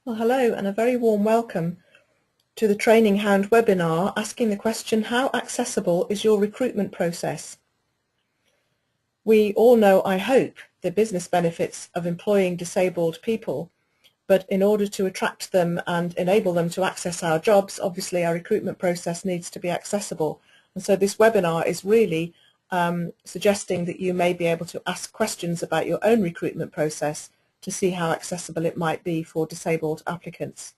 Well, hello and a very warm welcome to the Training Hound webinar asking the question, how accessible is your recruitment process? We all know, I hope, the business benefits of employing disabled people, but in order to attract them and enable them to access our jobs, obviously our recruitment process needs to be accessible. And so this webinar is really suggesting that you may be able to ask questions about your own recruitment process to see how accessible it might be for disabled applicants.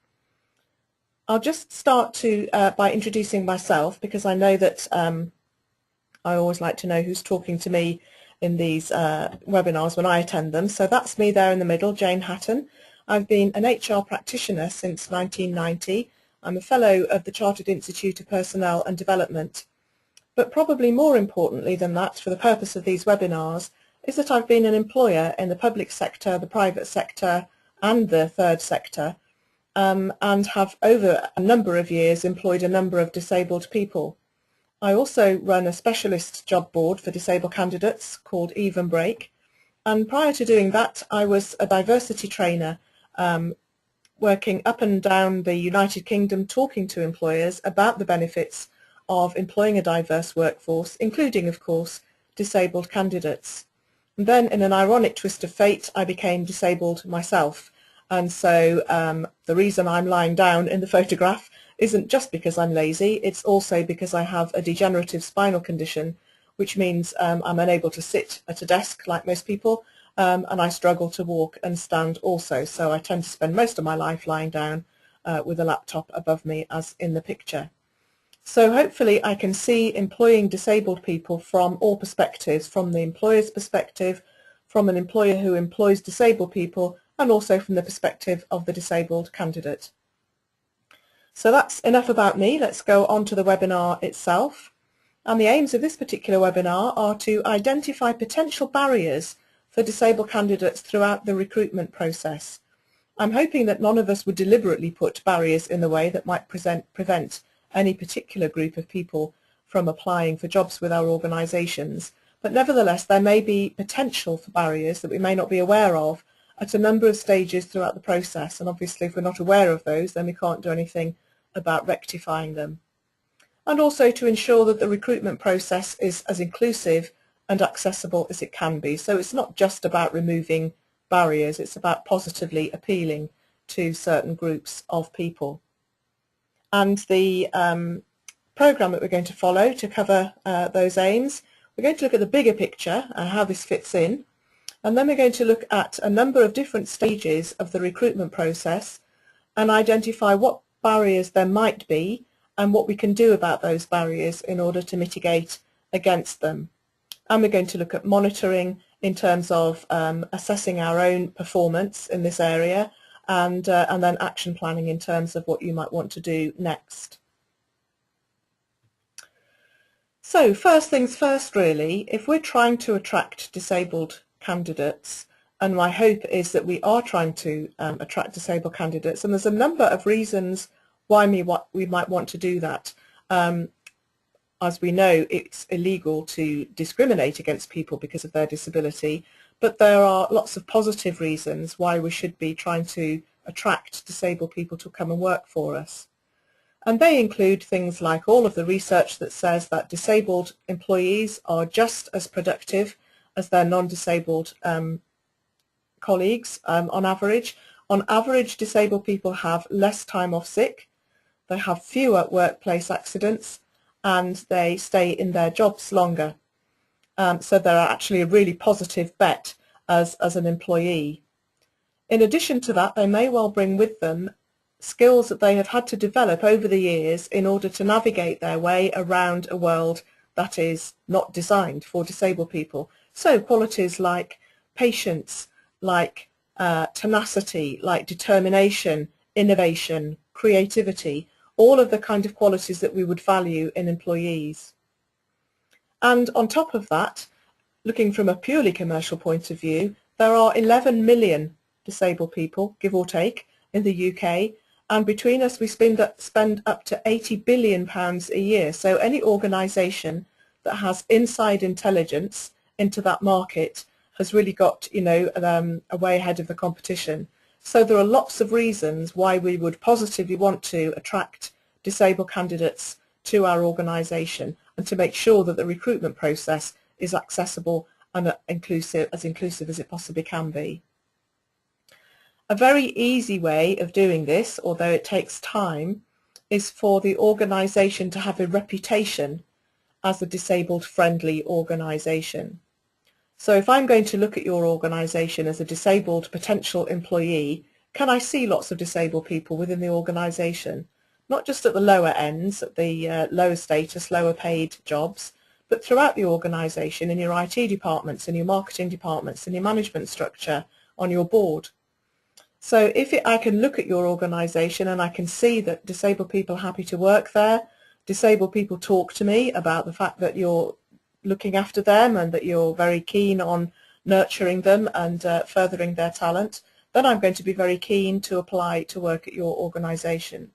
I'll just start by introducing myself, because I know that I always like to know who's talking to me in these webinars when I attend them. So that's me there in the middle, Jane Hatton. I've been an HR practitioner since 1990. I'm a fellow of the Chartered Institute of Personnel and Development. But probably more importantly than that, for the purpose of these webinars, is that I've been an employer in the public sector, the private sector and the third sector, and have over a number of years employed a number of disabled people. I also run a specialist job board for disabled candidates called Even Break, and prior to doing that I was a diversity trainer working up and down the United Kingdom, talking to employers about the benefits of employing a diverse workforce, including of course disabled candidates. And then in an ironic twist of fate I became disabled myself, and so the reason I'm lying down in the photograph isn't just because I'm lazy, it's also because I have a degenerative spinal condition, which means I'm unable to sit at a desk like most people, and I struggle to walk and stand also, so I tend to spend most of my life lying down with a laptop above me as in the picture. So hopefully I can see employing disabled people from all perspectives, from the employer's perspective, from an employer who employs disabled people, and also from the perspective of the disabled candidate. So that's enough about me. Let's go on to the webinar itself. And the aims of this particular webinar are to identify potential barriers for disabled candidates throughout the recruitment process. I'm hoping that none of us would deliberately put barriers in the way that might prevent any particular group of people from applying for jobs with our organisations, but nevertheless there may be potential for barriers that we may not be aware of at a number of stages throughout the process, and obviously if we're not aware of those then we can't do anything about rectifying them. And also to ensure that the recruitment process is as inclusive and accessible as it can be. So it's not just about removing barriers, it's about positively appealing to certain groups of people. And the programme that we're going to follow to cover those aims, we're going to look at the bigger picture and how this fits in, and then we're going to look at a number of different stages of the recruitment process and identify what barriers there might be and what we can do about those barriers in order to mitigate against them. And we're going to look at monitoring in terms of assessing our own performance in this area, and then action planning in terms of what you might want to do next. So first things first really, if we're trying to attract disabled candidates, and my hope is that we are trying to attract disabled candidates, and there's a number of reasons why we might want to do that. As we know, it's illegal to discriminate against people because of their disability, but there are lots of positive reasons why we should be trying to attract disabled people to come and work for us. And they include things like all of the research that says that disabled employees are just as productive as their non-disabled colleagues on average. On average, disabled people have less time off sick, they have fewer workplace accidents, and they stay in their jobs longer. So they're actually a really positive bet as an employee. In addition to that, they may well bring with them skills that they have had to develop over the years in order to navigate their way around a world that is not designed for disabled people. So qualities like patience, like tenacity, like determination, innovation, creativity, all of the kind of qualities that we would value in employees. And on top of that, looking from a purely commercial point of view, there are 11 million disabled people, give or take, in the UK, and between us we spend up to £80 billion a year. So any organisation that has inside intelligence into that market has really got, a way ahead of the competition. So there are lots of reasons why we would positively want to attract disabled candidates to our organisation and to make sure that the recruitment process is accessible and inclusive as it possibly can be. A very easy way of doing this, although it takes time, is for the organisation to have a reputation as a disabled friendly organisation. So if I'm going to look at your organisation as a disabled potential employee, can I see lots of disabled people within the organisation? Not just at the lower ends, at the lower status, lower paid jobs, but throughout the organisation, in your IT departments, in your marketing departments, in your management structure, on your board. So if I can look at your organisation and I can see that disabled people are happy to work there, disabled people talk to me about the fact that you're looking after them and that you're very keen on nurturing them and furthering their talent, then I'm going to be very keen to apply to work at your organisation.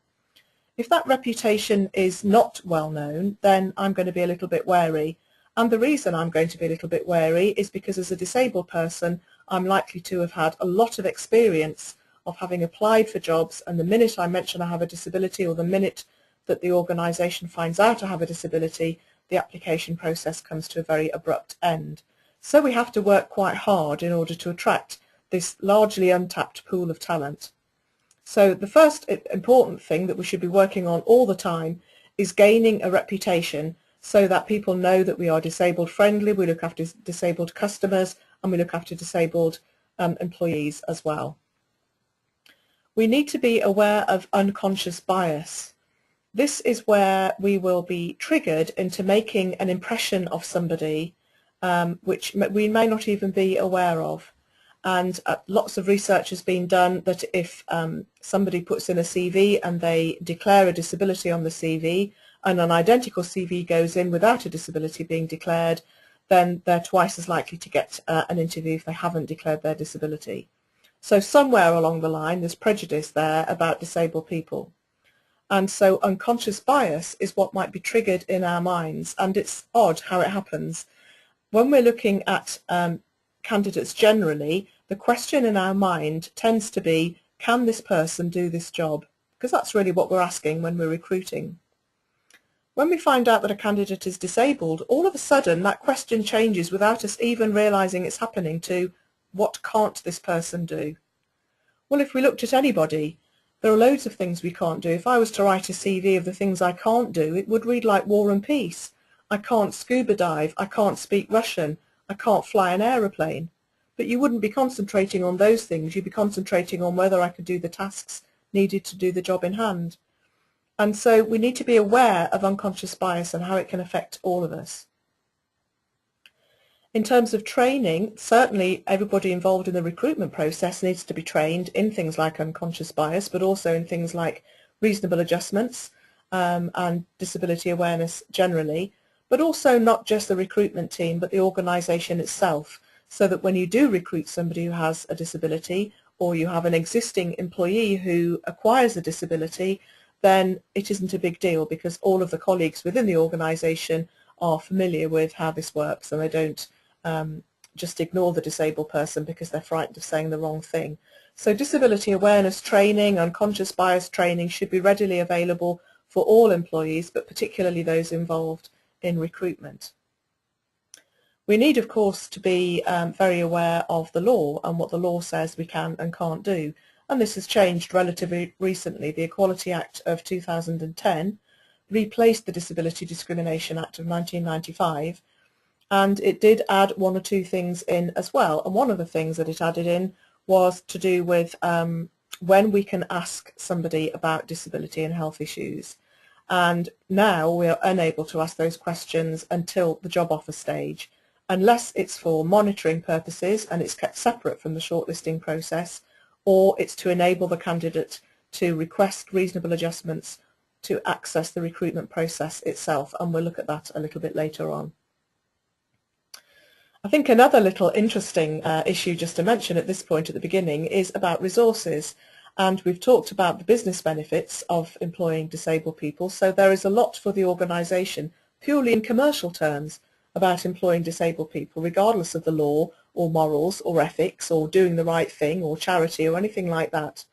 If that reputation is not well known, then I'm going to be a little bit wary. And the reason I'm going to be a little bit wary is because as a disabled person, I'm likely to have had a lot of experience of having applied for jobs, and the minute I mention I have a disability, or the minute that the organisation finds out I have a disability, the application process comes to a very abrupt end. So we have to work quite hard in order to attract this largely untapped pool of talent. So the first important thing that we should be working on all the time is gaining a reputation so that people know that we are disabled friendly, we look after disabled customers, and we look after disabled employees as well. We need to be aware of unconscious bias. This is where we will be triggered into making an impression of somebody which we may not even be aware of. And lots of research has been done that if somebody puts in a CV and they declare a disability on the CV, and an identical CV goes in without a disability being declared, then they're twice as likely to get an interview if they haven't declared their disability. So somewhere along the line there's prejudice there about disabled people. And so unconscious bias is what might be triggered in our minds, and it's odd how it happens. When we're looking at candidates generally, the question in our mind tends to be, can this person do this job? Because that's really what we're asking when we're recruiting. When we find out that a candidate is disabled, all of a sudden that question changes without us even realising it's happening to, what can't this person do? Well, if we looked at anybody, there are loads of things we can't do. If I was to write a CV of the things I can't do, it would read like War and Peace. I can't scuba dive, I can't speak Russian, I can't fly an aeroplane. But you wouldn't be concentrating on those things, you'd be concentrating on whether I could do the tasks needed to do the job in hand. And so we need to be aware of unconscious bias and how it can affect all of us. In terms of training, certainly everybody involved in the recruitment process needs to be trained in things like unconscious bias, but also in things like reasonable adjustments and disability awareness generally, but also not just the recruitment team, but the organisation itself, so that when you do recruit somebody who has a disability, or you have an existing employee who acquires a disability, then it isn't a big deal because all of the colleagues within the organisation are familiar with how this works, and they don't just ignore the disabled person because they're frightened of saying the wrong thing. So disability awareness training, unconscious bias training should be readily available for all employees, but particularly those involved in recruitment. We need, of course, to be very aware of the law and what the law says we can and can't do. And this has changed relatively recently. The Equality Act of 2010 replaced the Disability Discrimination Act of 1995, and it did add one or two things in as well. And one of the things that it added in was to do with when we can ask somebody about disability and health issues. And now we are unable to ask those questions until the job offer stage, unless it's for monitoring purposes and it's kept separate from the shortlisting process, or it's to enable the candidate to request reasonable adjustments to access the recruitment process itself, and we'll look at that a little bit later on. I think another little interesting issue just to mention at this point at the beginning is about resources, and we've talked about the business benefits of employing disabled people, so there is a lot for the organisation purely in commercial terms about employing disabled people regardless of the law or morals or ethics or doing the right thing or charity or anything like that.